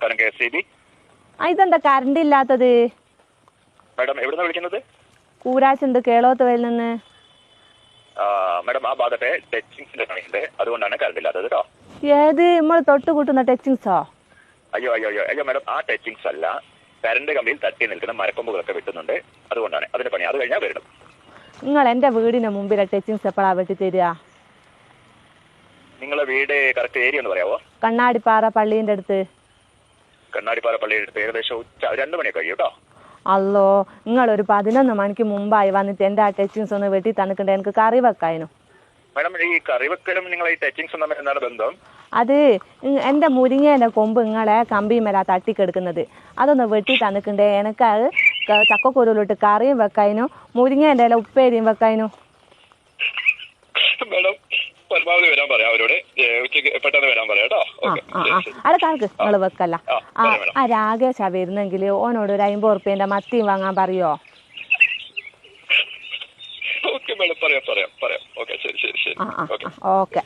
നമസ്കാരം KSEB. ഇതെന്താ current ഇല്ലാത്തത്? മാഡം എവിടുന്നാ വിളിക്കുന്നത്? കൂരാച്ചുണ്ട് കേളോത്തുവയിൽ നിന്ന്. മാഡം ആ ഭാഗത്തെ ടച്ചിങ്സിന്റെ പണിയുണ്ട്, അതുകൊണ്ടാണ് കറണ്ട് ഇല്ലാത്തത് കേട്ടോ. ഏത് നമ്മൾ തൊട്ട് കൂട്ടുന്ന ടച്ചിങ്സോ? അയ്യോ മാഡം, ആ ടച്ചിങ്സ് അല്ല, കറണ്ട് കമ്പിയിൽ തട്ടി നിൽക്കുന്ന മരക്കൊമ്പുകളൊക്കെ വെട്ടുന്നുണ്ട്, അതുകൊണ്ടാണ് അതിന്റെ പണി. അത് കഴിഞ്ഞാൽ വരണം. നിങ്ങൾ എന്റെ വീടിന് മുമ്പിലെ ടച്ചിങ്സ് എപ്പോഴാ വെട്ടി തരിക? നിങ്ങളെ വീട് കറക്റ്റ് ഏരിയ ഒന്ന് പറയാവോ? കണ്ണാടിപ്പാറ പള്ളീന്റെ അടുത്ത്. കണ്ണാടിപ്പാറ പള്ളിയുടെ അടുത്ത് ഏകദേശം 2 മണിയൊക്കെ കഴിയും കേട്ടോ. അല്ലോ, നിങ്ങളൊരു 11 മണിക്ക് മുമ്പായി വന്നിട്ട് എന്റെ ആ ടച്ചിങ്സ് ഒന്ന് വെട്ടി തന്നിട്ടുണ്ട്, എനിക്ക് കറി വെക്കായിരുന്നു. മാഡം, ഈ കറിവെക്കലും നിങ്ങൾ ഈ ടച്ചിങ്സും തമ്മിൽ എന്താണ് ബന്ധം? അത് എന്റെ മുരിങ്ങേന്റെ കൊമ്പ് നിങ്ങളെ കമ്പിമേലാ തട്ടിക്കെടുക്കുന്നത്, അതൊന്ന് വെട്ടി തന്നിട്ടുണ്ട്. എനിക്ക് അത് ചക്കക്കുരുവിലിട്ട് കറിയും വെക്കായിരുന്നു, മുരിങ്ങേന്റെ ഇല ഉപ്പേരിയും വെക്കായിരുന്നു. മാഡം പരമാവധി വരാൻ പറയാം അവരോട്, ഉച്ചയ്ക്ക് പെട്ടെന്ന് വരാൻ പറയാം കേട്ടോ. അത് കണക്ക് നിങ്ങൾ വെക്കല്ല. ആ രാകേശാ വരുന്നെങ്കിൽ ഓനോട് ഒരു 50 ഉറുപ്പ്യന്റെ മത്തിയും വാങ്ങാൻ പറയോ? ഓക്കെ മാഡം, പറയാം. ഓക്കെ, ശരി. ഓക്കെ.